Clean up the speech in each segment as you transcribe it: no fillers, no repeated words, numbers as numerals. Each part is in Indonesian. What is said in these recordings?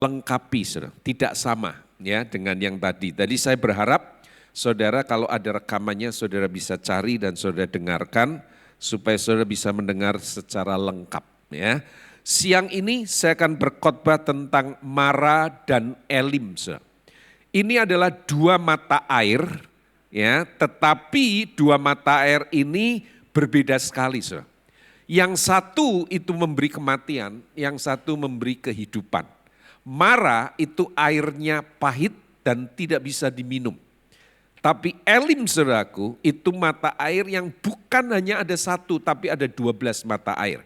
lengkapi, saudara. Tidak sama ya dengan yang tadi. Tadi saya berharap saudara kalau ada rekamannya saudara bisa cari dan saudara dengarkan supaya saudara bisa mendengar secara lengkap ya. Siang ini saya akan berkhotbah tentang Mara dan Elim, saudara. Ini adalah dua mata air ya, tetapi dua mata air ini berbeda sekali, saudara. Yang satu itu memberi kematian, yang satu memberi kehidupan. Mara itu airnya pahit dan tidak bisa diminum. Tapi Elim, saudaraku, itu mata air yang bukan hanya ada satu, tapi ada 12 mata air.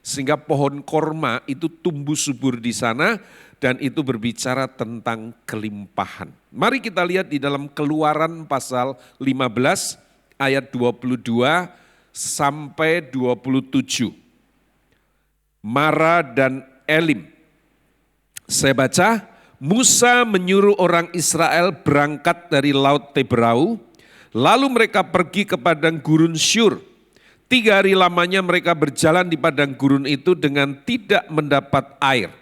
Sehingga pohon korma itu tumbuh subur di sana dan itu berbicara tentang kelimpahan. Mari kita lihat di dalam Keluaran pasal 15 ayat 22 sampai 27. Mara dan Elim. Saya baca, Musa menyuruh orang Israel berangkat dari Laut Teberau, lalu mereka pergi ke padang gurun Syur. 3 hari lamanya mereka berjalan di padang gurun itu dengan tidak mendapat air.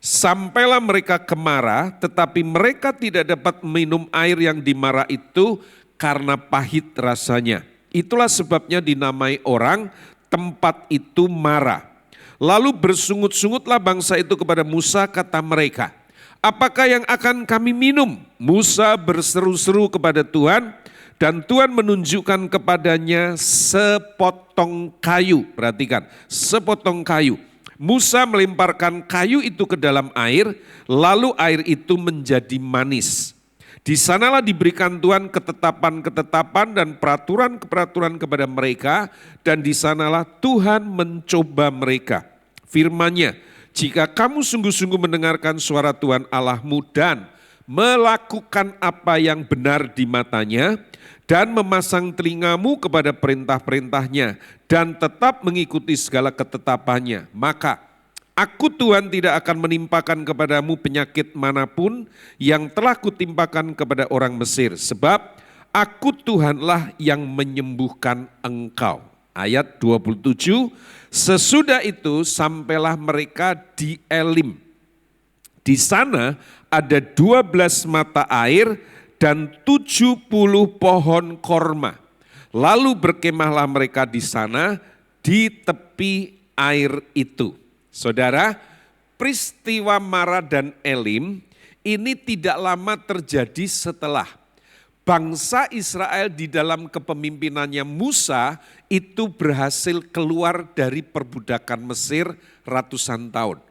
Sampailah mereka ke Mara, tetapi mereka tidak dapat minum air yang di Mara itu karena pahit rasanya. Itulah sebabnya dinamai orang tempat itu Mara. Lalu bersungut-sungutlah bangsa itu kepada Musa, kata mereka, apakah yang akan kami minum? Musa berseru-seru kepada Tuhan dan Tuhan menunjukkan kepadanya sepotong kayu. Perhatikan, sepotong kayu. Musa melemparkan kayu itu ke dalam air, lalu air itu menjadi manis. Di sanalah diberikan Tuhan ketetapan-ketetapan dan peraturan-peraturan kepada mereka, dan di sanalah Tuhan mencoba mereka. Firman-Nya, jika kamu sungguh-sungguh mendengarkan suara Tuhan Allahmu dan melakukan apa yang benar di matanya, dan memasang telingamu kepada perintah-perintahnya, dan tetap mengikuti segala ketetapannya, maka Aku Tuhan tidak akan menimpakan kepadamu penyakit manapun yang telah kutimpakan kepada orang Mesir. Sebab aku Tuhanlah yang menyembuhkan engkau. Ayat 27, sesudah itu sampailah mereka di Elim. Di sana ada 12 mata air dan 70 pohon korma. Lalu berkemahlah mereka di sana di tepi air itu. Saudara, peristiwa Mara dan Elim ini tidak lama terjadi setelah bangsa Israel di dalam kepemimpinannya Musa itu berhasil keluar dari perbudakan Mesir ratusan tahun.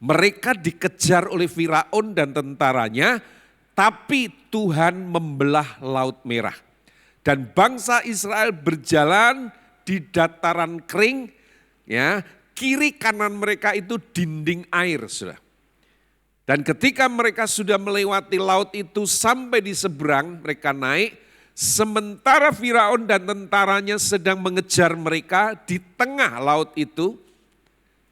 Mereka dikejar oleh Firaun dan tentaranya, tapi Tuhan membelah Laut Merah. Dan bangsa Israel berjalan di dataran kering, ya. Kiri kanan mereka itu dinding air, saudara. Dan ketika mereka sudah melewati laut itu sampai di seberang, mereka naik. Sementara Firaun dan tentaranya sedang mengejar mereka di tengah laut itu,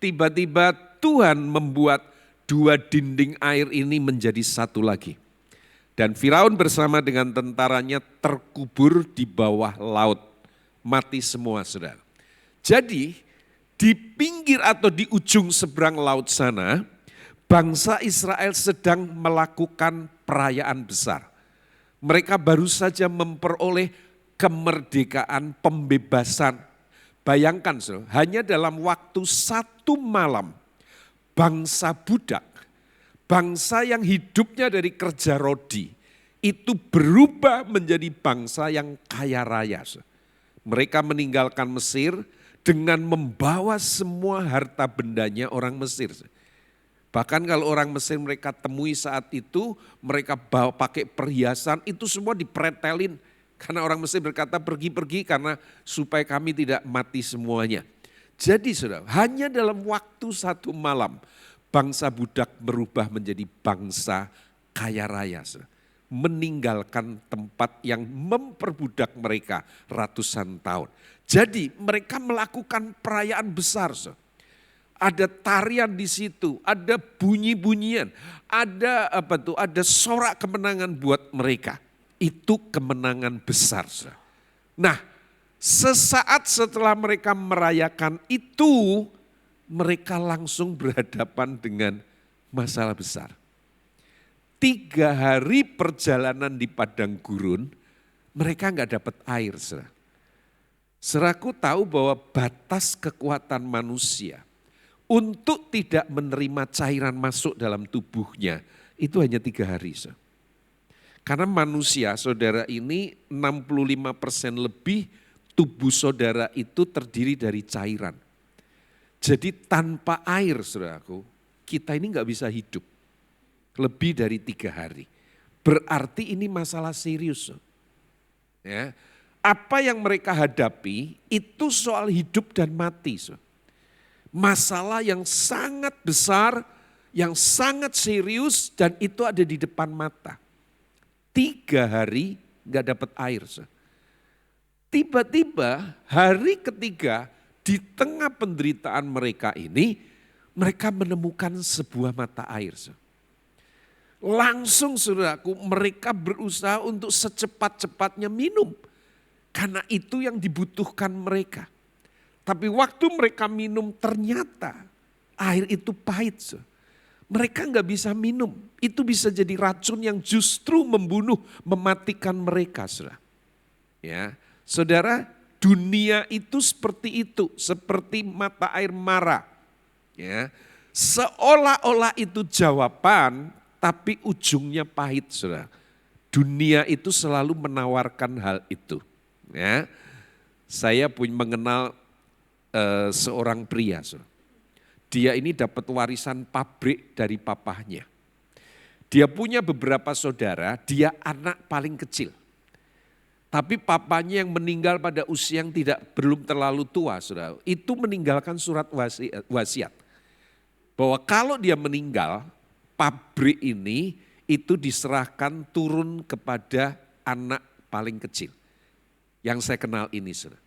tiba-tiba Tuhan membuat 2 dinding air ini menjadi satu lagi. Dan Firaun bersama dengan tentaranya terkubur di bawah laut. Mati semua, saudara. Jadi, di pinggir atau di ujung seberang laut sana, bangsa Israel sedang melakukan perayaan besar. Mereka baru saja memperoleh kemerdekaan, pembebasan. Bayangkan, hanya dalam waktu 1 malam, bangsa budak, bangsa yang hidupnya dari kerja rodi, itu berubah menjadi bangsa yang kaya raya. Mereka meninggalkan Mesir dengan membawa semua harta bendanya orang Mesir. Bahkan kalau orang Mesir mereka temui saat itu, mereka bawa pakai perhiasan, itu semua dipretelin. Karena orang Mesir berkata pergi-pergi karena supaya kami tidak mati semuanya. Jadi saudara, hanya dalam waktu 1 malam, bangsa budak berubah menjadi bangsa kaya raya. Saudara. Meninggalkan tempat yang memperbudak mereka ratusan tahun. Jadi mereka melakukan perayaan besar. Ada tarian di situ, ada bunyi-bunyian, ada sorak kemenangan buat mereka. Itu kemenangan besar. Nah, sesaat setelah mereka merayakan itu, mereka langsung berhadapan dengan masalah besar. 3 hari perjalanan di padang gurun, mereka nggak dapat air. Saudaraku tahu bahwa batas kekuatan manusia untuk tidak menerima cairan masuk dalam tubuhnya itu hanya 3 hari. Karena manusia, saudara, ini 65% lebih tubuh saudara itu terdiri dari cairan. Jadi tanpa air, saudaraku, kita ini nggak bisa hidup lebih dari 3 hari. Berarti ini masalah serius. Ya. Apa yang mereka hadapi itu soal hidup dan mati. Masalah yang sangat besar, yang sangat serius dan itu ada di depan mata. 3 hari gak dapat air. Tiba-tiba hari ketiga di tengah penderitaan mereka ini, mereka menemukan sebuah mata air. Langsung saudaraku mereka berusaha untuk secepat-cepatnya minum. Karena itu yang dibutuhkan mereka. Tapi waktu mereka minum ternyata air itu pahit. Mereka nggak bisa minum. Itu bisa jadi racun yang justru membunuh, mematikan mereka. Saudara. Ya, saudara, dunia itu seperti itu. Seperti mata air mara. Ya, seolah-olah itu jawaban tapi ujungnya pahit. Saudara. Dunia itu selalu menawarkan hal itu. Ya, saya pun mengenal seorang pria. Dia ini dapat warisan pabrik dari papahnya. Dia punya beberapa saudara, dia anak paling kecil. Tapi papanya yang meninggal pada usia yang belum terlalu tua, saudara, itu meninggalkan surat wasiat. Bahwa kalau dia meninggal, pabrik ini itu diserahkan turun kepada anak paling kecil. Yang saya kenal ini, saudara.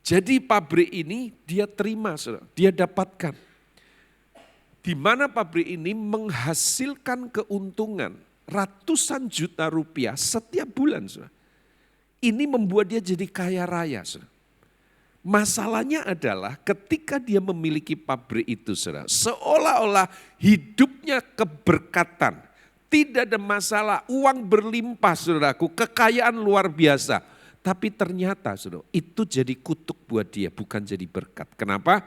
Jadi pabrik ini dia terima, saudara. Dia dapatkan. Di mana pabrik ini menghasilkan keuntungan ratusan juta rupiah setiap bulan, saudara. Ini membuat dia jadi kaya raya, saudara. Masalahnya adalah ketika dia memiliki pabrik itu, saudara, seolah-olah hidupnya keberkatan. Tidak ada masalah, uang berlimpah, saudaraku, kekayaan luar biasa. Tapi ternyata saudara, itu jadi kutuk buat dia, bukan jadi berkat. Kenapa?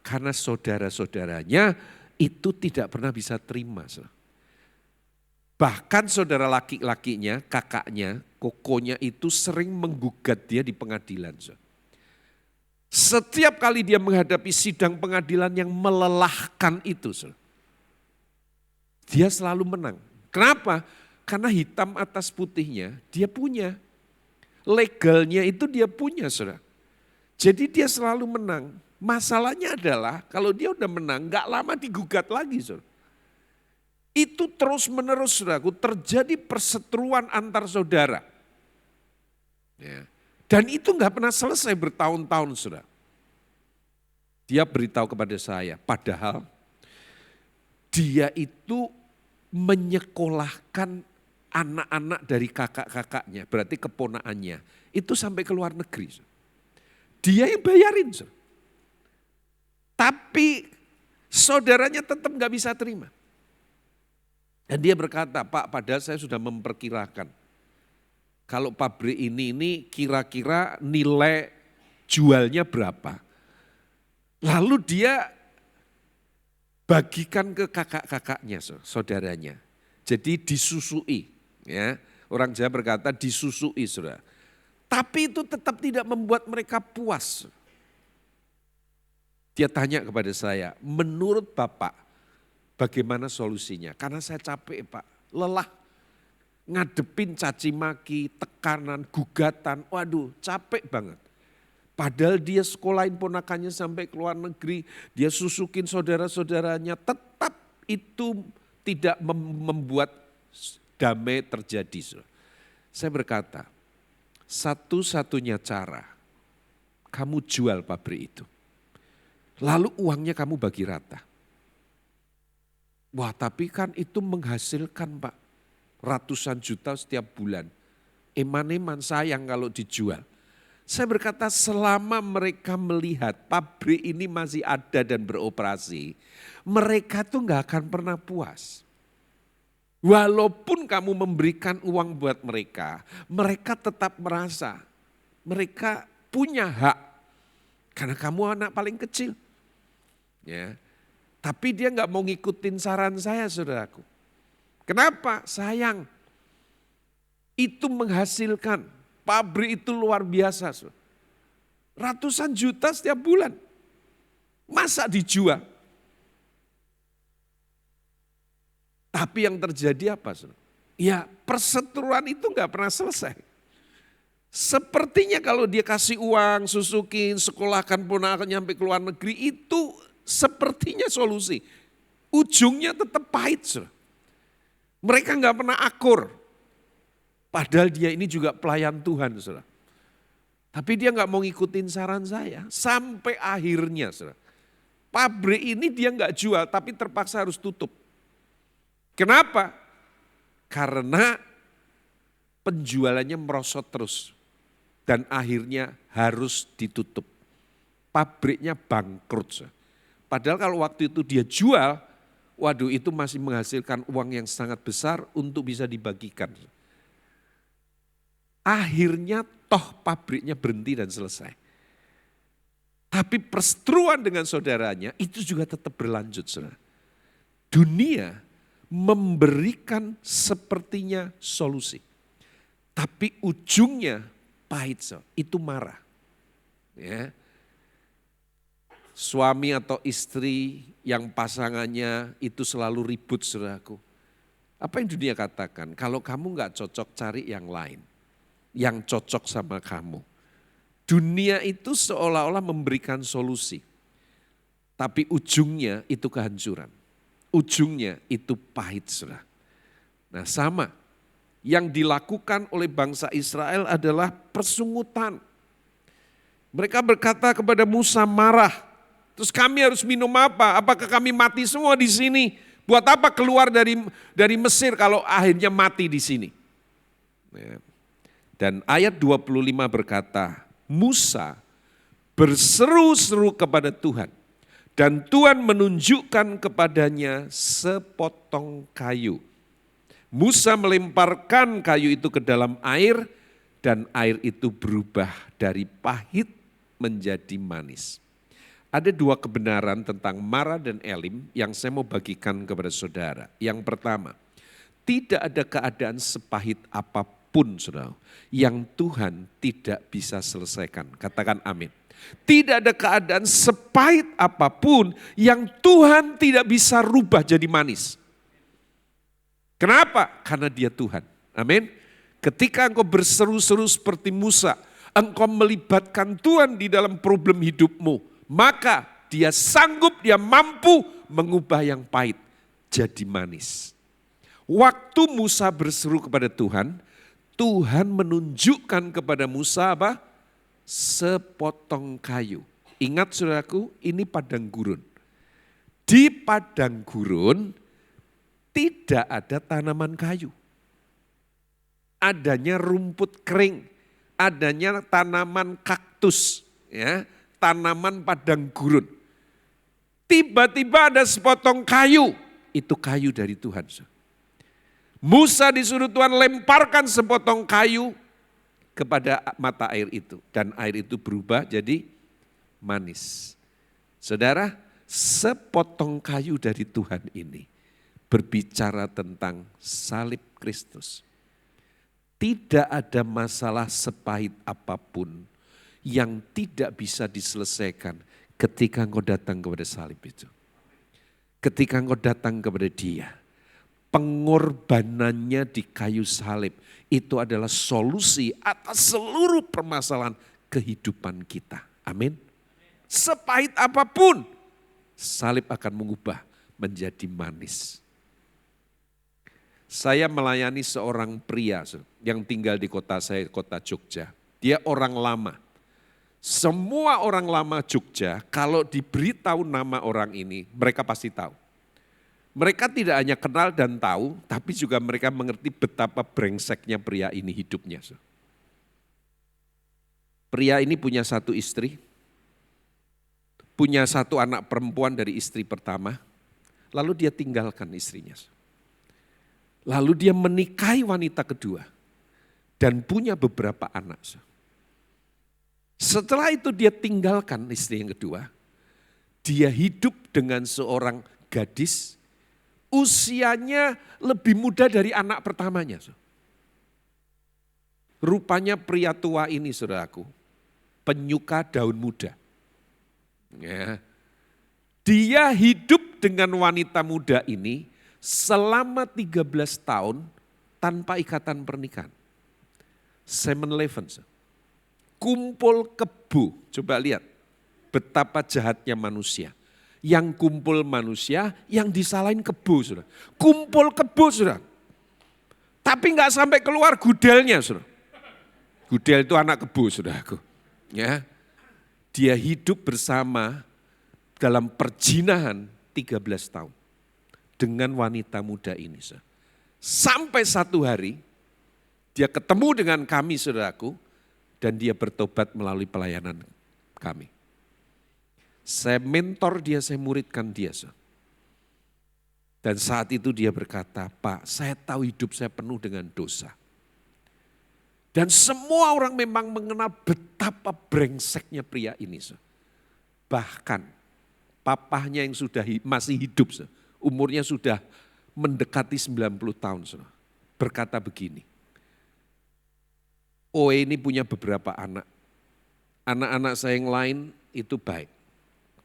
Karena saudara-saudaranya itu tidak pernah bisa terima. Saudara. Bahkan saudara laki-lakinya, kakaknya, kokonya itu sering menggugat dia di pengadilan. Saudara. Setiap kali dia menghadapi sidang pengadilan yang melelahkan itu, saudara, dia selalu menang. Kenapa? Karena hitam atas putihnya dia punya. Legalnya itu dia punya, saudara. Jadi dia selalu menang. Masalahnya adalah kalau dia udah menang gak lama digugat lagi, saudara. Itu terus menerus, saudaraku, terjadi perseteruan antar saudara. Ya. Dan itu gak pernah selesai bertahun-tahun, saudara. Dia beritahu kepada saya, padahal dia itu menyekolahkan anak-anak dari kakak-kakaknya, berarti keponaannya, itu sampai ke luar negeri. Dia yang bayarin. Tapi saudaranya tetap gak bisa terima. Dan dia berkata, Pak, padahal saya sudah memperkirakan. Kalau pabrik ini kira-kira nilai jualnya berapa. Lalu dia bagikan ke kakak-kakaknya, saudaranya. Jadi disusui. Ya, orang Jawa berkata disusui, saudara. Tapi itu tetap tidak membuat mereka puas. Dia tanya kepada saya, menurut Bapak bagaimana solusinya? Karena saya capek, Pak, lelah. Ngadepin caci maki, tekanan, gugatan, waduh capek banget. Padahal dia sekolahin ponakannya sampai ke luar negeri, dia susukin saudara-saudaranya, tetap itu tidak membuat damai terjadi. Saya berkata, satu-satunya cara kamu jual pabrik itu. Lalu uangnya kamu bagi rata. Wah, tapi kan itu menghasilkan, Pak, ratusan juta setiap bulan. Eman-eman sayang kalau dijual. Saya berkata selama mereka melihat pabrik ini masih ada dan beroperasi, mereka tuh gak akan pernah puas. Walaupun kamu memberikan uang buat mereka, mereka tetap merasa mereka punya hak. Karena kamu anak paling kecil. Ya. Tapi dia nggak mau ngikutin saran saya, saudaraku. Kenapa? Sayang. Itu menghasilkan, pabrik itu luar biasa. Saudara. Ratusan juta setiap bulan. Masa dijual? Tapi yang terjadi apa? Saudara? Ya perseteruan itu nggak pernah selesai. Sepertinya kalau dia kasih uang, susukin, sekolahkan ponakan nyampe ke luar negeri, itu sepertinya solusi. Ujungnya tetap pahit. Saudara. Mereka nggak pernah akur. Padahal dia ini juga pelayan Tuhan. Saudara. Tapi dia nggak mau ngikutin saran saya. Sampai akhirnya saudara, pabrik ini dia nggak jual tapi terpaksa harus tutup. Kenapa? Karena penjualannya merosot terus. Dan akhirnya harus ditutup. Pabriknya bangkrut. Saudara. Padahal kalau waktu itu dia jual, waduh itu masih menghasilkan uang yang sangat besar untuk bisa dibagikan. Akhirnya toh pabriknya berhenti dan selesai. Tapi perseteruan dengan saudaranya itu juga tetap berlanjut. Saudara. Dunia memberikan sepertinya solusi. Tapi ujungnya pahit. Saudara. Itu marah. Ya. Suami atau istri yang pasangannya itu selalu ribut saudaraku. Apa yang dunia katakan? Kalau kamu gak cocok cari yang lain. Yang cocok sama kamu. Dunia itu seolah-olah memberikan solusi. Tapi ujungnya itu kehancuran. Ujungnya itu pahit saudara. Nah sama, yang dilakukan oleh bangsa Israel adalah persungutan. Mereka berkata kepada Musa marah. Terus kami harus minum apa? Apakah kami mati semua di sini? Buat apa keluar dari Mesir kalau akhirnya mati di sini? Ya. Dan ayat 25 berkata, Musa berseru-seru kepada Tuhan. Dan Tuhan menunjukkan kepadanya sepotong kayu. Musa melemparkan kayu itu ke dalam air dan air itu berubah dari pahit menjadi manis. Ada dua kebenaran tentang Mara dan Elim yang saya mau bagikan kepada saudara. Yang pertama, tidak ada keadaan sepahit apapun saudara yang Tuhan tidak bisa selesaikan. Katakan amin. Tidak ada keadaan sepahit apapun yang Tuhan tidak bisa rubah jadi manis. Kenapa? Karena dia Tuhan. Amin. Ketika engkau berseru-seru seperti Musa, engkau melibatkan Tuhan di dalam problem hidupmu, maka dia sanggup, dia mampu mengubah yang pahit jadi manis. Waktu Musa berseru kepada Tuhan, Tuhan menunjukkan kepada Musa apa? Sepotong kayu. Ingat saudaraku, ini padang gurun. Di padang gurun tidak ada tanaman kayu. Adanya rumput kering, adanya tanaman kaktus, ya, tanaman padang gurun. Tiba-tiba ada sepotong kayu, itu kayu dari Tuhan. Musa disuruh Tuhan lemparkan sepotong kayu kepada mata air itu. Dan air itu berubah jadi manis. Saudara, sepotong kayu dari Tuhan ini berbicara tentang salib Kristus. Tidak ada masalah sepahit apapun yang tidak bisa diselesaikan ketika engkau datang kepada salib itu. Ketika engkau datang kepada dia. Pengorbanannya di kayu salib itu adalah solusi atas seluruh permasalahan kehidupan kita. Amin. Sepahit apapun, salib akan mengubah menjadi manis. Saya melayani seorang pria yang tinggal di kota saya, kota Jogja. Dia orang lama. Semua orang lama Jogja kalau diberitahu nama orang ini, mereka pasti tahu. Mereka tidak hanya kenal dan tahu, tapi juga mereka mengerti betapa brengseknya pria ini hidupnya. Pria ini punya satu istri, punya satu anak perempuan dari istri pertama, lalu dia tinggalkan istrinya. Lalu dia menikahi wanita kedua dan punya beberapa anak. Setelah itu dia tinggalkan istri yang kedua. Dia hidup dengan seorang gadis usianya lebih muda dari anak pertamanya. Rupanya pria tua ini saudaraku, penyuka daun muda. Ya. Dia hidup dengan wanita muda ini selama 13 tahun tanpa ikatan pernikahan. 7-Eleven. Kumpul kebo, coba lihat betapa jahatnya manusia. Yang kumpul manusia, yang disalahin kebo. Saudara. Kumpul kebo, saudara. Tapi enggak sampai keluar gudelnya. Saudara. Gudel itu anak kebo, saudaraku. Ya. Dia hidup bersama dalam perjinahan 13 tahun dengan wanita muda ini. Saudara. Sampai satu hari dia ketemu dengan kami, saudaraku, dan dia bertobat melalui pelayanan kami. Saya mentor dia, saya muridkan dia. Saudara. Dan saat itu dia berkata, Pak, saya tahu hidup saya penuh dengan dosa. Dan semua orang memang mengenal betapa brengseknya pria ini. Bahkan papahnya yang sudah masih hidup, umurnya sudah mendekati 90 tahun. Berkata begini, Oe ini punya beberapa anak. Anak-anak saya yang lain itu baik.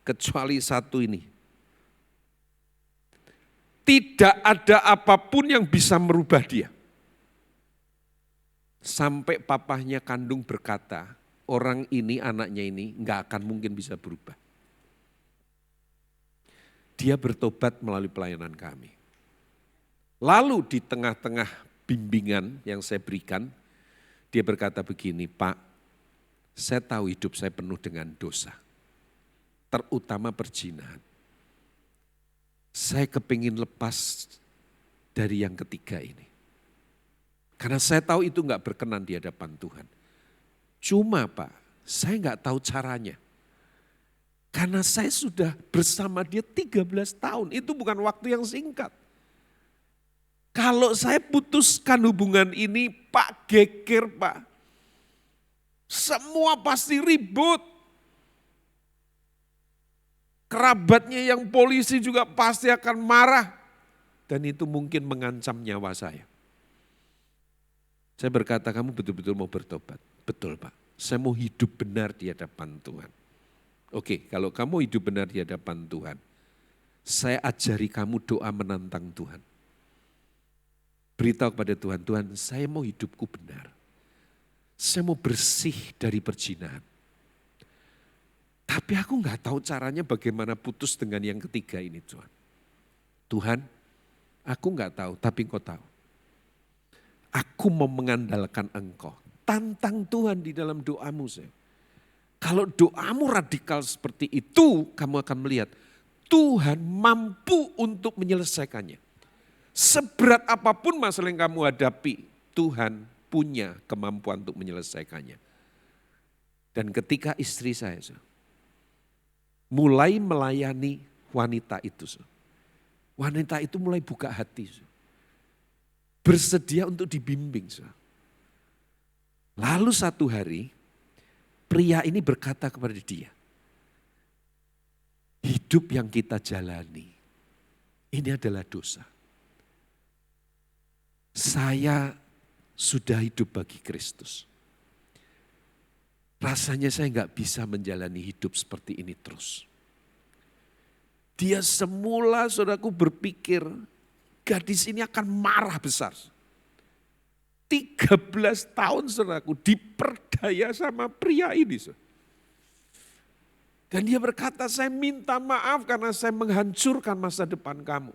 Kecuali satu ini. Tidak ada apapun yang bisa merubah dia. Sampai papahnya kandung berkata, orang ini, anaknya ini enggak akan mungkin bisa berubah. Dia bertobat melalui pelayanan kami. Lalu di tengah-tengah bimbingan yang saya berikan, dia berkata begini, Pak, saya tahu hidup saya penuh dengan dosa. Terutama perzinahan. Saya kepingin lepas dari yang ketiga ini. Karena saya tahu itu enggak berkenan di hadapan Tuhan. Cuma Pak, saya enggak tahu caranya. Karena saya sudah bersama dia 13 tahun, itu bukan waktu yang singkat. Kalau saya putuskan hubungan ini, Pak, geger Pak. Semua pasti ribut. Kerabatnya yang polisi juga pasti akan marah. Dan itu mungkin mengancam nyawa saya. Saya berkata, kamu betul-betul mau bertobat? Betul Pak, saya mau hidup benar di hadapan Tuhan. Oke, kalau kamu hidup benar di hadapan Tuhan, saya ajari kamu doa menantang Tuhan. Beritahu kepada Tuhan, Tuhan saya mau hidupku benar. Saya mau bersih dari perzinahan. Tapi aku enggak tahu caranya bagaimana putus dengan yang ketiga ini Tuhan. Tuhan, aku enggak tahu, tapi Engkau tahu. Aku mau mengandalkan Engkau. Tantang Tuhan di dalam doamu. Kalau doamu radikal seperti itu, kamu akan melihat Tuhan mampu untuk menyelesaikannya. Seberat apapun masalah yang kamu hadapi, Tuhan punya kemampuan untuk menyelesaikannya. Dan ketika istri saya mulai melayani wanita itu, wanita itu mulai buka hati. Bersedia untuk dibimbing. Lalu satu hari, pria ini berkata kepada dia, hidup yang kita jalani, ini adalah dosa. Saya sudah hidup bagi Kristus. Rasanya saya enggak bisa menjalani hidup seperti ini terus. Dia semula, saudaraku, berpikir, gadis ini akan marah besar. 13 tahun saudaraku diperdaya sama pria ini. Dan dia berkata, saya minta maaf karena saya menghancurkan masa depan kamu.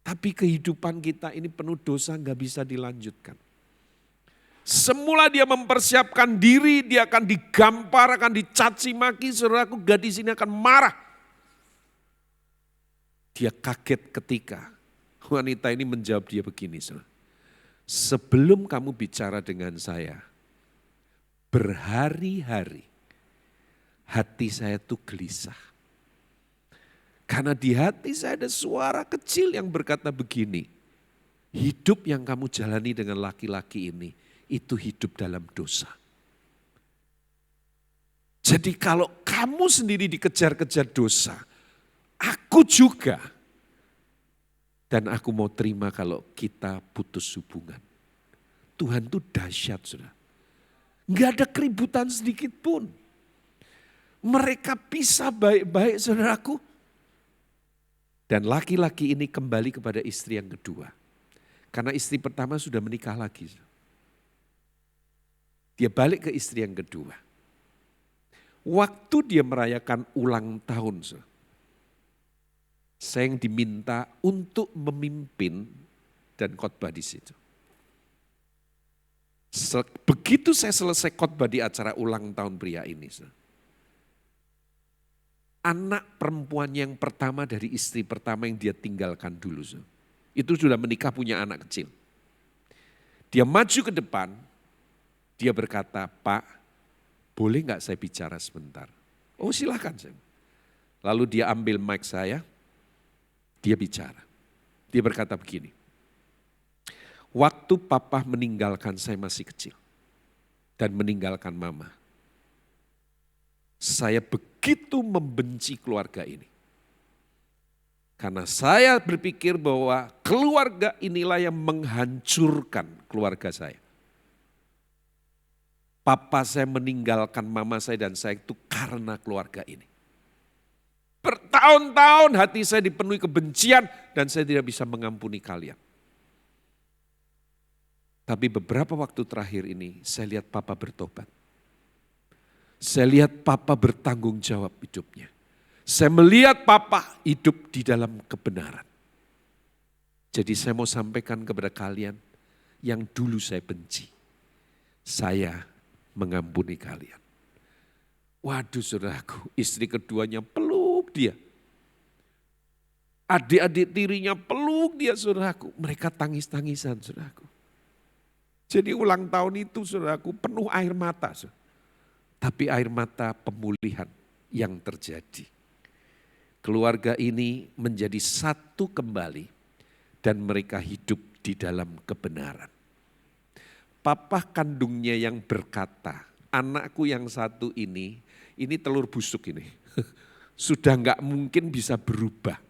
Tapi kehidupan kita ini penuh dosa, gak bisa dilanjutkan. Semula dia mempersiapkan diri, dia akan digampar, akan dicaci maki, saudaraku, gadis ini akan marah. Dia kaget ketika wanita ini menjawab dia begini, sebelum kamu bicara dengan saya, berhari-hari hati saya tuh gelisah. Karena di hati saya ada suara kecil yang berkata begini, hidup yang kamu jalani dengan laki-laki ini, itu hidup dalam dosa. Jadi kalau kamu sendiri dikejar-kejar dosa, aku juga. Dan aku mau terima kalau kita putus hubungan. Tuhan itu dahsyat, saudara. Enggak ada keributan sedikit pun. Mereka pisah baik-baik, saudaraku. Dan laki-laki ini kembali kepada istri yang kedua. Karena istri pertama sudah menikah lagi. Dia balik ke istri yang kedua. Waktu dia merayakan ulang tahun, saya yang diminta untuk memimpin dan khotbah di situ. Begitu saya selesai khotbah di acara ulang tahun pria ini, anak perempuan yang pertama dari istri pertama yang dia tinggalkan dulu, itu sudah menikah punya anak kecil. Dia maju ke depan, dia berkata, "Pak, boleh nggak saya bicara sebentar?" "Oh silakan." Lalu dia ambil mic saya, dia bicara. Dia berkata begini, "Waktu papa meninggalkan saya masih kecil dan meninggalkan mama, saya begitu membenci keluarga ini. Karena saya berpikir bahwa keluarga inilah yang menghancurkan keluarga saya. Papa saya meninggalkan mama saya dan saya itu karena keluarga ini. Bertahun-tahun hati saya dipenuhi kebencian dan saya tidak bisa mengampuni kalian. Tapi beberapa waktu terakhir ini saya lihat papa bertobat. Saya lihat papa bertanggung jawab hidupnya. Saya melihat papa hidup di dalam kebenaran. Jadi saya mau sampaikan kepada kalian yang dulu saya benci. Saya mengampuni kalian." Waduh saudaraku, istri keduanya peluk dia. Adik-adik tirinya peluk dia saudaraku. Mereka tangis-tangisan saudaraku. Jadi ulang tahun itu saudaraku penuh air mata. Tapi air mata pemulihan yang terjadi. Keluarga ini menjadi satu kembali dan mereka hidup di dalam kebenaran. Papa kandungnya yang berkata, "Anakku yang satu ini telur busuk ini. Sudah enggak mungkin bisa berubah."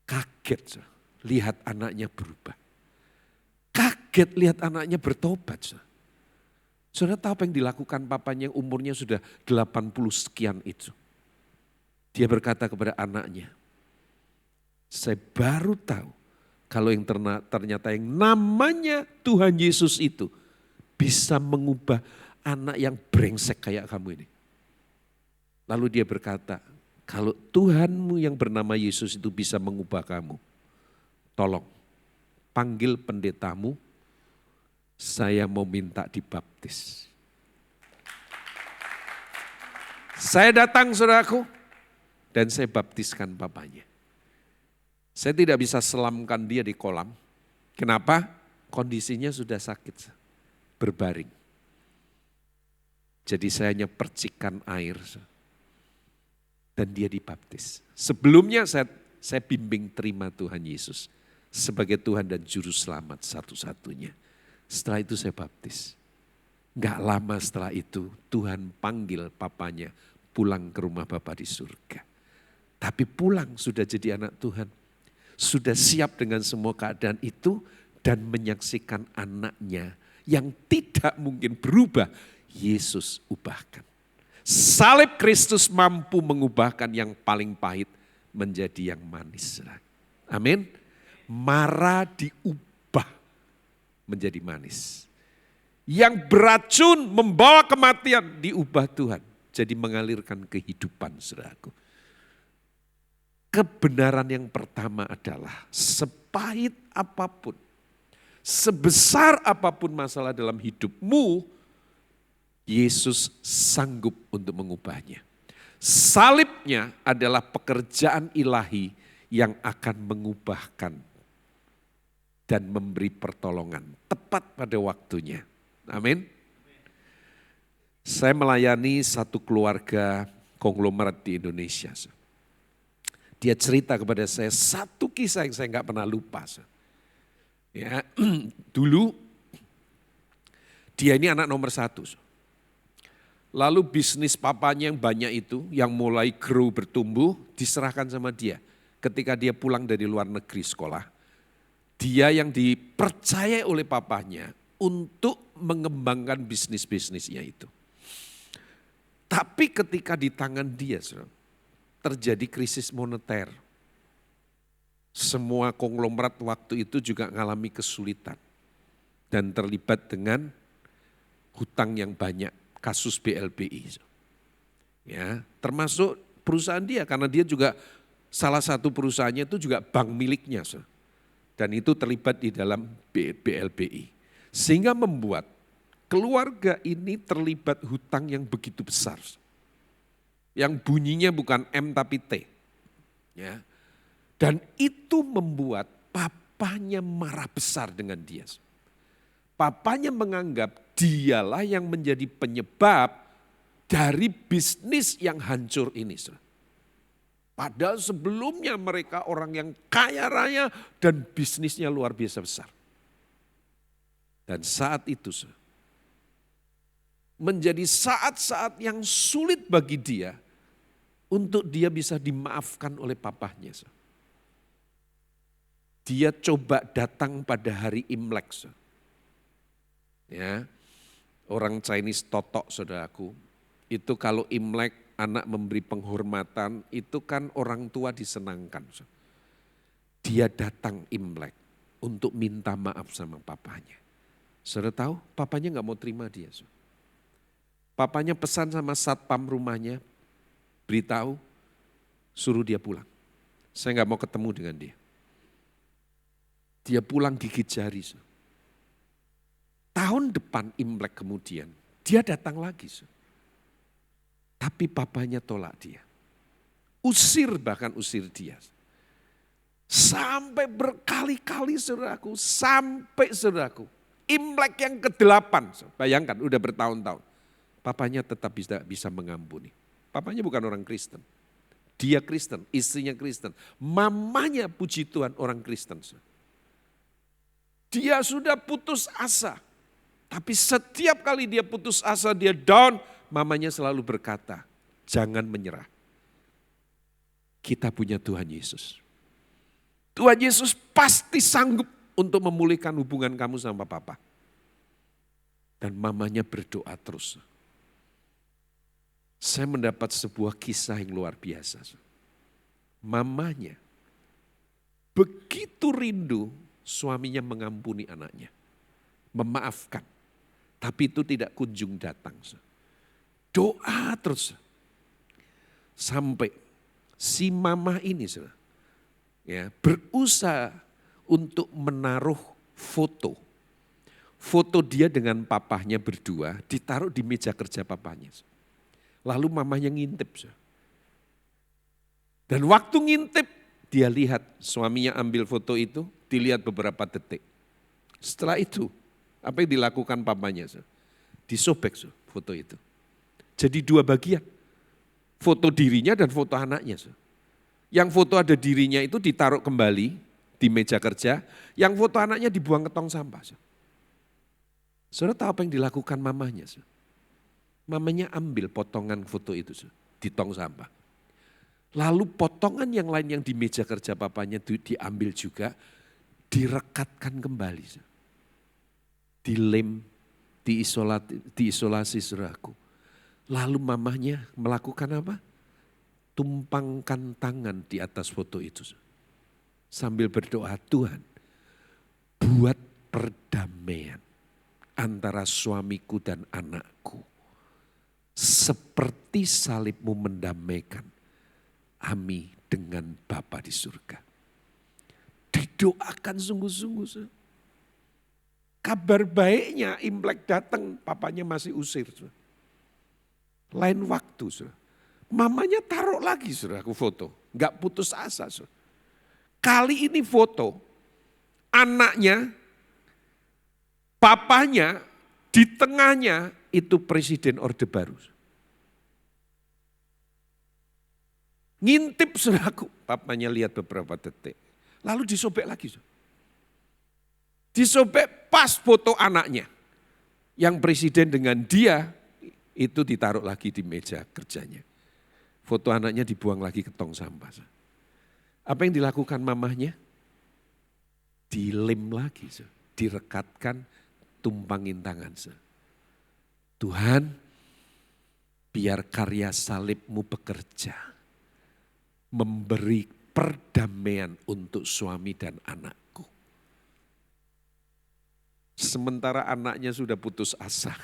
Kaget lihat anaknya berubah. Kaget lihat anaknya bertobat. Saudara tahu apa yang dilakukan papanya yang umurnya sudah 80 sekian itu. Dia berkata kepada anaknya, "Saya baru tahu kalau yang ternyata yang namanya Tuhan Yesus itu bisa mengubah anak yang brengsek kayak kamu ini." Lalu dia berkata, "Kalau Tuhanmu yang bernama Yesus itu bisa mengubah kamu, tolong panggil pendetamu, saya mau minta dibaptis." Saya datang saudaraku dan saya baptiskan papanya. Saya tidak bisa selamkan dia di kolam. Kenapa? Kondisinya sudah sakit, berbaring. Jadi saya hanya percikan air dan dia dibaptis. Sebelumnya saya bimbing terima Tuhan Yesus sebagai Tuhan dan Juru Selamat satu-satunya. Setelah itu saya baptis. Gak lama setelah itu Tuhan panggil papanya pulang ke rumah Bapa di surga. Tapi pulang sudah jadi anak Tuhan. Sudah siap dengan semua keadaan itu dan menyaksikan anaknya yang tidak mungkin berubah, Yesus ubahkan. Salib Kristus mampu mengubahkan yang paling pahit menjadi yang manis. Amin. Mara diubah menjadi manis. Yang beracun membawa kematian diubah Tuhan jadi mengalirkan kehidupan, saudaraku. Kebenaran yang pertama adalah sepahit apapun, sebesar apapun masalah dalam hidupmu, Yesus sanggup untuk mengubahnya. Salibnya adalah pekerjaan ilahi yang akan mengubahkan dan memberi pertolongan tepat pada waktunya. Amin. Saya melayani satu keluarga konglomerat di Indonesia. Dia cerita kepada saya satu kisah yang saya nggak pernah lupa. Ya, dulu dia ini anak nomor 1. Lalu bisnis papanya yang banyak itu, yang mulai grow bertumbuh, diserahkan sama dia. Ketika dia pulang dari luar negeri sekolah, dia yang dipercaya oleh papanya untuk mengembangkan bisnis-bisnisnya itu. Tapi ketika di tangan dia, terjadi krisis moneter. Semua konglomerat waktu itu juga mengalami kesulitan dan terlibat dengan hutang yang banyak, kasus BLBI. Ya, termasuk perusahaan dia karena dia juga salah satu perusahaannya itu juga bank miliknya. Dan itu terlibat di dalam BLBI. Sehingga membuat keluarga ini terlibat hutang yang begitu besar. Yang bunyinya bukan M tapi T. Ya. Dan itu membuat papanya marah besar dengan dia. Papanya menganggap dialah yang menjadi penyebab dari bisnis yang hancur ini. Padahal sebelumnya mereka orang yang kaya raya dan bisnisnya luar biasa besar. Dan saat itu menjadi saat-saat yang sulit bagi dia untuk dia bisa dimaafkan oleh papahnya. Dia coba datang pada hari Imlek. Ya, orang Chinese totok saudaraku, itu kalau Imlek anak memberi penghormatan itu kan orang tua disenangkan. Dia datang Imlek untuk minta maaf sama papanya. Saudara tahu papanya gak mau terima dia. Papanya pesan sama satpam rumahnya, beritahu suruh dia pulang. Saya gak mau ketemu dengan dia. Dia pulang gigit jari. Tahun depan Imlek kemudian, dia datang lagi. Tapi papanya tolak dia. Bahkan usir dia. Sampai berkali-kali saudaraku, Imlek yang ke-8, bayangkan udah bertahun-tahun. Papanya tetap bisa mengampuni. Papanya bukan orang Kristen. Dia Kristen, istrinya Kristen. Mamanya puji Tuhan orang Kristen. Dia sudah putus asa. Tapi setiap kali dia putus asa, dia down, mamanya selalu berkata, jangan menyerah. Kita punya Tuhan Yesus. Tuhan Yesus pasti sanggup untuk memulihkan hubungan kamu sama papa. Dan mamanya berdoa terus. Saya mendapat sebuah kisah yang luar biasa. Mamanya begitu rindu suaminya mengampuni anaknya. Memaafkan. Tapi itu tidak kunjung datang. Doa terus. Sampai si mama ini berusaha untuk menaruh foto. Foto dia dengan papahnya berdua ditaruh di meja kerja papahnya. Lalu mamanya ngintip. Dan waktu ngintip dia lihat suaminya ambil foto itu, dilihat beberapa detik. Setelah itu apa yang dilakukan papanya? Disobek foto itu. Jadi 2 bagian. Foto dirinya dan foto anaknya. Yang foto ada dirinya itu ditaruh kembali di meja kerja. Yang foto anaknya dibuang ke tong sampah. Saudara tahu apa yang dilakukan mamanya? Mamanya ambil potongan foto itu di tong sampah. Lalu potongan yang lain yang di meja kerja papanya diambil juga, direkatkan kembali. Dilem, diisolasi saudaraku. Lalu mamanya melakukan apa? Tumpangkan tangan di atas foto itu. Sambil berdoa, Tuhan buat perdamaian antara suamiku dan anakku. Seperti salibmu mendamaikan Ami dengan Bapa di surga. Didoakan sungguh-sungguh. Kabar baiknya Imlek datang, papanya masih usir. Lain waktu, mamanya taruh lagi aku foto, gak putus asa. Kali ini foto anaknya, papanya, di tengahnya itu Presiden Orde Baru. Ngintip saudaraku, papanya lihat beberapa detik, lalu disobek lagi. Disobek pas foto anaknya. Yang presiden dengan dia itu ditaruh lagi di meja kerjanya. Foto anaknya dibuang lagi ke tong sampah. Apa yang dilakukan mamahnya? Dilem lagi, direkatkan, tumpangin tangan. Tuhan, biar karya salibmu bekerja, memberi perdamaian untuk suami dan anakku. Sementara anaknya sudah putus asa.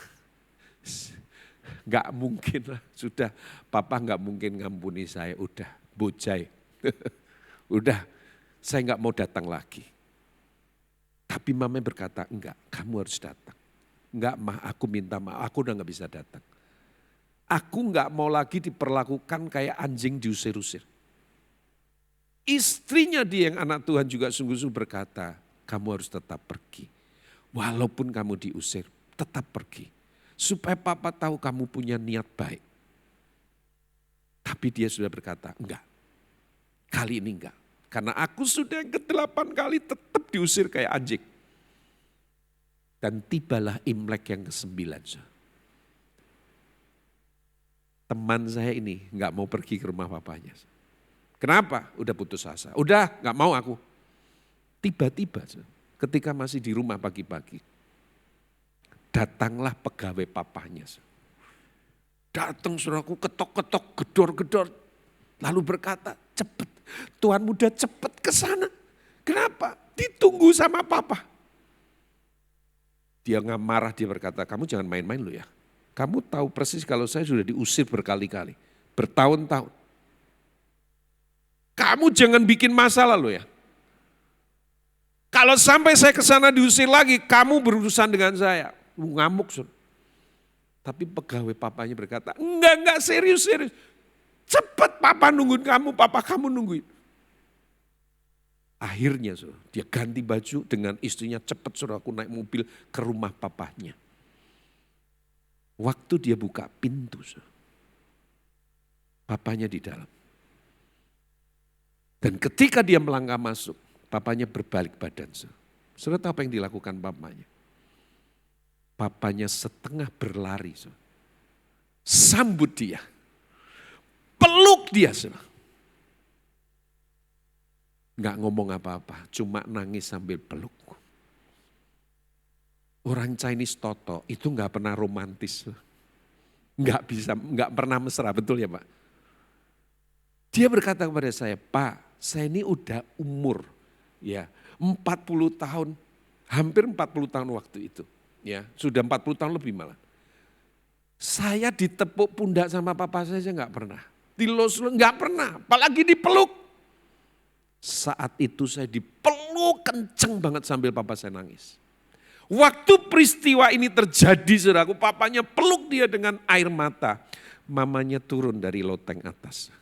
Gak mungkin lah, sudah papa gak mungkin ngampuni saya, udah bojai. Udah, saya gak mau datang lagi. Tapi mama berkata, enggak, kamu harus datang. Enggak mah, aku minta maaf, aku udah gak bisa datang. Aku gak mau lagi diperlakukan kayak anjing diusir-usir. Istrinya dia yang anak Tuhan juga sungguh-sungguh berkata, kamu harus tetap pergi. Walaupun kamu diusir, tetap pergi. Supaya papa tahu kamu punya niat baik. Tapi dia sudah berkata, enggak. Kali ini enggak. Karena aku sudah yang ke-8 kali tetap diusir kayak anjing. Dan tibalah Imlek yang ke-9. Teman saya ini enggak mau pergi ke rumah papanya. Kenapa? Udah putus asa. Udah enggak mau aku. Tiba-tiba ketika masih di rumah pagi-pagi. Datanglah pegawai papanya. Datang saudaraku ketok-ketok, gedor-gedor. Lalu berkata, cepet. Tuan muda cepet ke sana. Kenapa? Ditunggu sama papa. Dia nggak marah, dia berkata, kamu jangan main-main lo ya. Kamu tahu persis kalau saya sudah diusir berkali-kali. Bertahun-tahun. Kamu jangan bikin masalah lo ya. Kalau sampai saya ke sana diusir lagi, kamu berurusan dengan saya. Ngamuk. Tapi pegawai papanya berkata, enggak serius. Cepat papa nungguin kamu, papa kamu nungguin. Akhirnya dia ganti baju dengan istrinya, cepat aku naik mobil ke rumah papanya. Waktu dia buka pintu, papanya di dalam. Dan ketika dia melangkah masuk, papanya berbalik badan. Saudara tahu apa yang dilakukan papanya? Papanya setengah berlari. Sambut dia. Peluk dia. Enggak ngomong apa-apa, cuma nangis sambil peluk. Orang Chinese Toto itu enggak pernah romantis. Enggak pernah mesra, betul ya Pak? Dia berkata kepada saya, Pak, saya ini udah umur ya 40 tahun, hampir 40 tahun waktu itu. Ya, sudah 40 tahun lebih malah. Saya ditepuk pundak sama papa saya enggak pernah. Dilus enggak pernah, apalagi dipeluk. Saat itu saya dipeluk kenceng banget sambil papa saya nangis. Waktu peristiwa ini terjadi, saudaraku, papanya peluk dia dengan air mata. Mamanya turun dari loteng atas.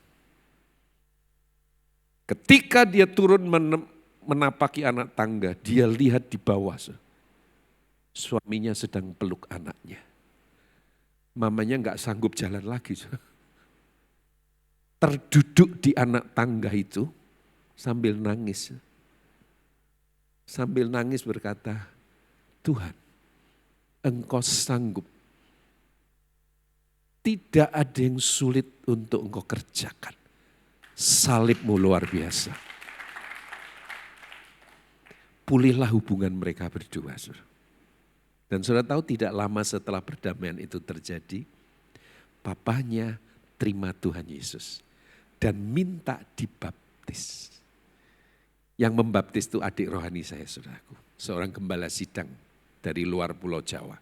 Ketika dia turun menapaki anak tangga, dia lihat di bawah. Suaminya sedang peluk anaknya. Mamanya enggak sanggup jalan lagi. Terduduk di anak tangga itu sambil nangis. Sambil nangis berkata, Tuhan, Engkau sanggup. Tidak ada yang sulit untuk Engkau kerjakan. Salibmu luar biasa. Pulihlah hubungan mereka berdua. Dan saudara tahu tidak lama setelah perdamaian itu terjadi, papanya terima Tuhan Yesus. Dan minta dibaptis. Yang membaptis itu adik rohani saya, saudaraku. Seorang gembala sidang dari luar Pulau Jawa.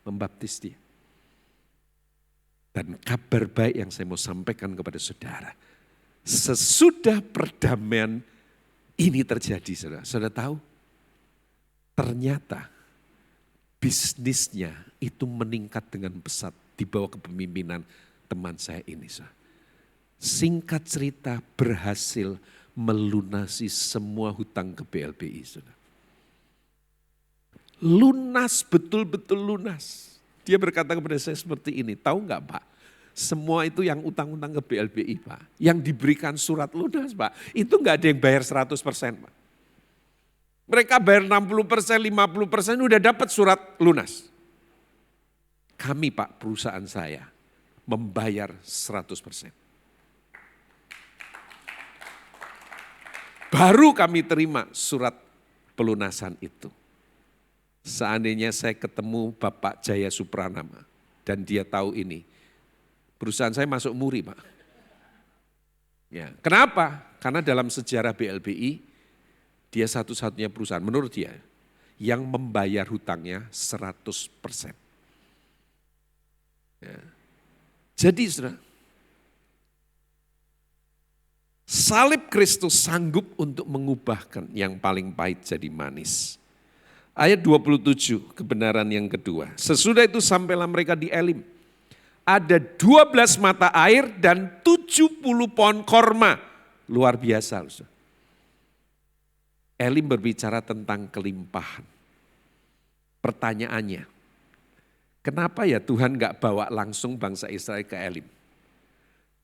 Membaptis dia. Dan kabar baik yang saya mau sampaikan kepada saudara. Sesudah perdamaian ini terjadi, saudara. Saudara tahu? Ternyata bisnisnya itu meningkat dengan pesat di bawah kepemimpinan teman saya ini, saudara. Singkat cerita berhasil melunasi semua hutang ke BLBI. Saudara. Lunas, betul-betul lunas. Dia berkata kepada saya seperti ini, tahu enggak Pak? Semua itu yang utang-utang ke BLBI Pak. Yang diberikan surat lunas Pak, itu enggak ada yang bayar 100% Pak. Mereka bayar 60%, 50% udah dapat surat lunas. Kami Pak, perusahaan saya membayar 100%. Baru kami terima surat pelunasan itu. Seandainya saya ketemu Bapak Jaya Supranama dan dia tahu ini, perusahaan saya masuk muri Pak. Ya, kenapa? Karena dalam sejarah BLBI, dia satu-satunya perusahaan menurut dia yang membayar hutangnya 100%. Ya. Jadi saudara, salib Kristus sanggup untuk mengubahkan yang paling pahit jadi manis. Ayat 27, kebenaran yang kedua. Sesudah itu sampailah mereka di Elim. Ada 12 mata air dan 70 pohon korma. Luar biasa. Elim berbicara tentang kelimpahan. Pertanyaannya, kenapa ya Tuhan gak bawa langsung bangsa Israel ke Elim?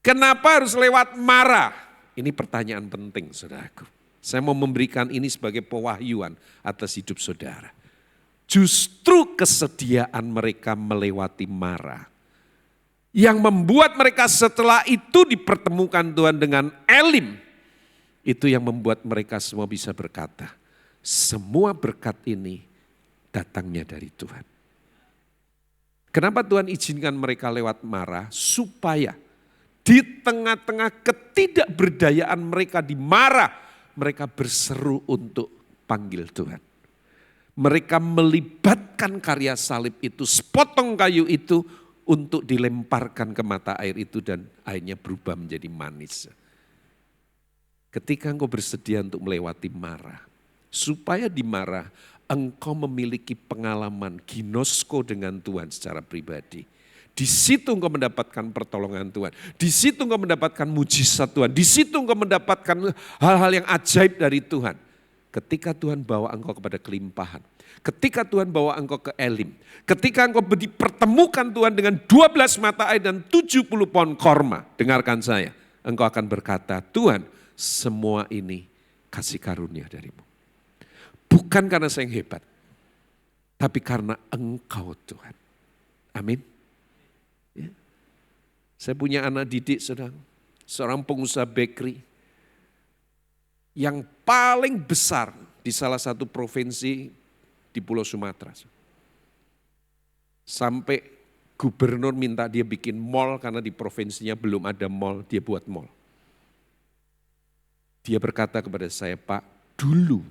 Kenapa harus lewat Mara? Ini pertanyaan penting saudaraku. Saya mau memberikan ini sebagai pewahyuan atas hidup saudara. Justru kesediaan mereka melewati Mara yang membuat mereka setelah itu dipertemukan Tuhan dengan Elim. Itu yang membuat mereka semua bisa berkata, semua berkat ini datangnya dari Tuhan. Kenapa Tuhan izinkan mereka lewat Mara? Supaya di tengah-tengah ketidakberdayaan mereka di Mara, mereka berseru untuk panggil Tuhan. Mereka melibatkan karya salib itu, sepotong kayu itu untuk dilemparkan ke mata air itu dan airnya berubah menjadi manis. Ketika engkau bersedia untuk melewati Mara, supaya di Mara engkau memiliki pengalaman ginosko dengan Tuhan secara pribadi. Di situ engkau mendapatkan pertolongan Tuhan. Di situ engkau mendapatkan mujizat Tuhan. Di situ engkau mendapatkan hal-hal yang ajaib dari Tuhan. Ketika Tuhan bawa engkau kepada kelimpahan. Ketika Tuhan bawa engkau ke Elim. Ketika engkau dipertemukan Tuhan dengan 12 mata air dan 70 pohon korma. Dengarkan saya. Engkau akan berkata, Tuhan semua ini kasih karunia darimu. Bukan karena saya yang hebat. Tapi karena engkau Tuhan. Amin. Saya punya anak didik sedang, seorang pengusaha bakery yang paling besar di salah satu provinsi di Pulau Sumatera. Sampai gubernur minta dia bikin mall karena di provinsinya belum ada mall, dia buat mall. Dia berkata kepada saya, Pak, dulu,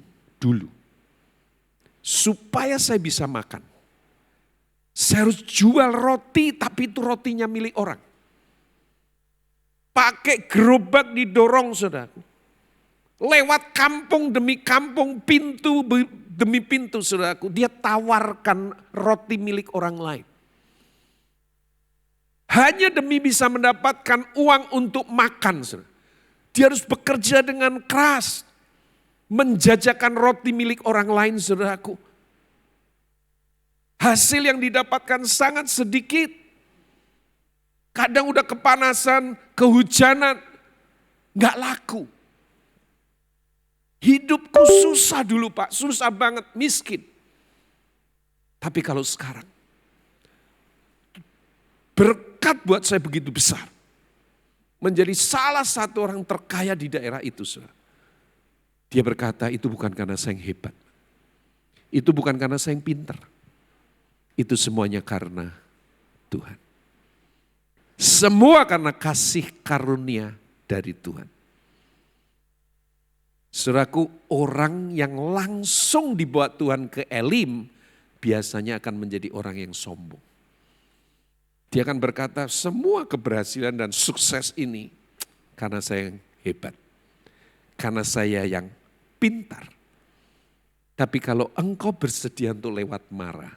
supaya saya bisa makan, saya harus jual roti tapi itu rotinya milik orang. Pakai gerobak didorong saudaraku. Lewat kampung demi kampung, pintu demi pintu saudaraku. Dia tawarkan roti milik orang lain. Hanya demi bisa mendapatkan uang untuk makan. Saudara. Dia harus bekerja dengan keras. Menjajakan roti milik orang lain saudaraku. Hasil yang didapatkan sangat sedikit. Kadang udah kepanasan, kehujanan, gak laku. Hidupku susah dulu Pak, susah banget, miskin. Tapi kalau sekarang, berkat buat saya begitu besar. Menjadi salah satu orang terkaya di daerah itu. Saudara. Dia berkata itu bukan karena saya yang hebat. Itu bukan karena saya yang pintar. Itu semuanya karena Tuhan. Semua karena kasih karunia dari Tuhan. Saudaraku, orang yang langsung dibawa Tuhan ke Elim biasanya akan menjadi orang yang sombong. Dia akan berkata semua keberhasilan dan sukses ini karena saya yang hebat. Karena saya yang pintar. Tapi kalau engkau bersedia untuk lewat Mara.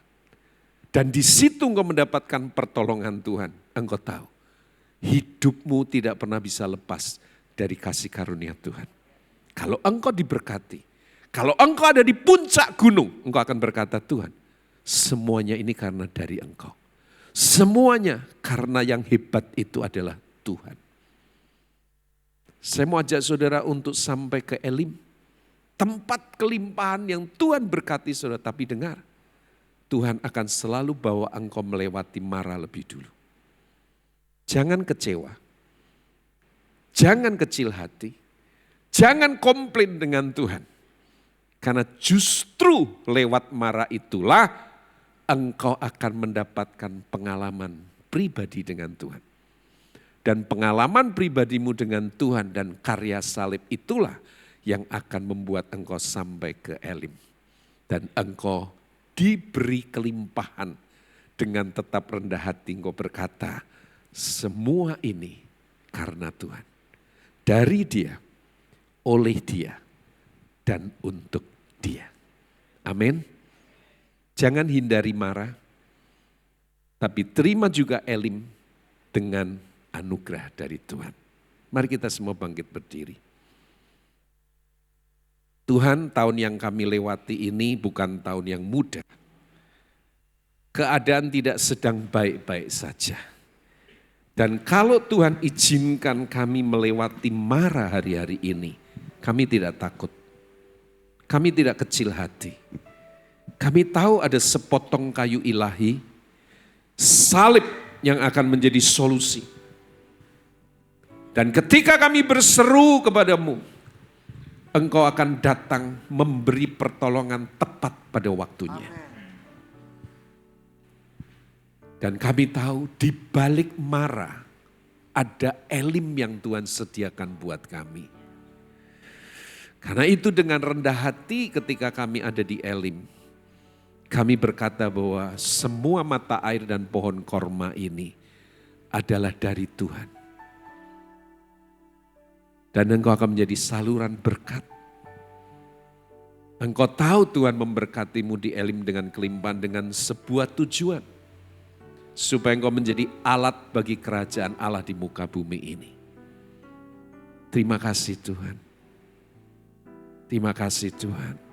Dan di situ engkau mendapatkan pertolongan Tuhan. Engkau tahu. Hidupmu tidak pernah bisa lepas dari kasih karunia Tuhan. Kalau engkau diberkati, kalau engkau ada di puncak gunung, engkau akan berkata Tuhan, semuanya ini karena dari engkau. Semuanya karena yang hebat itu adalah Tuhan. Saya mau ajak saudara untuk sampai ke Elim. tempat kelimpahan yang Tuhan berkati saudara. Tapi dengar, Tuhan akan selalu bawa engkau melewati mara lebih dulu. Jangan kecewa, jangan kecil hati, jangan komplain dengan Tuhan. Karena justru lewat mara itulah engkau akan mendapatkan pengalaman pribadi dengan Tuhan. Dan pengalaman pribadimu dengan Tuhan dan karya salib itulah yang akan membuat engkau sampai ke Elim. Dan engkau diberi kelimpahan dengan tetap rendah hati engkau berkata, semua ini karena Tuhan. Dari Dia, oleh Dia, dan untuk Dia. Amin. Jangan hindari marah, tapi terima juga Elim dengan anugerah dari Tuhan. Mari kita semua bangkit berdiri. Tuhan, tahun yang kami lewati ini bukan tahun yang mudah. Keadaan tidak sedang baik-baik saja. Dan kalau Tuhan izinkan kami melewati mara hari-hari ini, kami tidak takut. Kami tidak kecil hati. Kami tahu ada sepotong kayu ilahi, salib yang akan menjadi solusi. Dan ketika kami berseru kepadamu, Engkau akan datang memberi pertolongan tepat pada waktunya. Dan kami tahu di balik mara ada Elim yang Tuhan sediakan buat kami. Karena itu dengan rendah hati ketika kami ada di Elim, kami berkata bahwa semua mata air dan pohon korma ini adalah dari Tuhan. Dan engkau akan menjadi saluran berkat. Engkau tahu Tuhan memberkatimu di Elim dengan kelimpahan dengan sebuah tujuan. Supaya engkau menjadi alat bagi kerajaan Allah di muka bumi ini. Terima kasih Tuhan. Terima kasih Tuhan.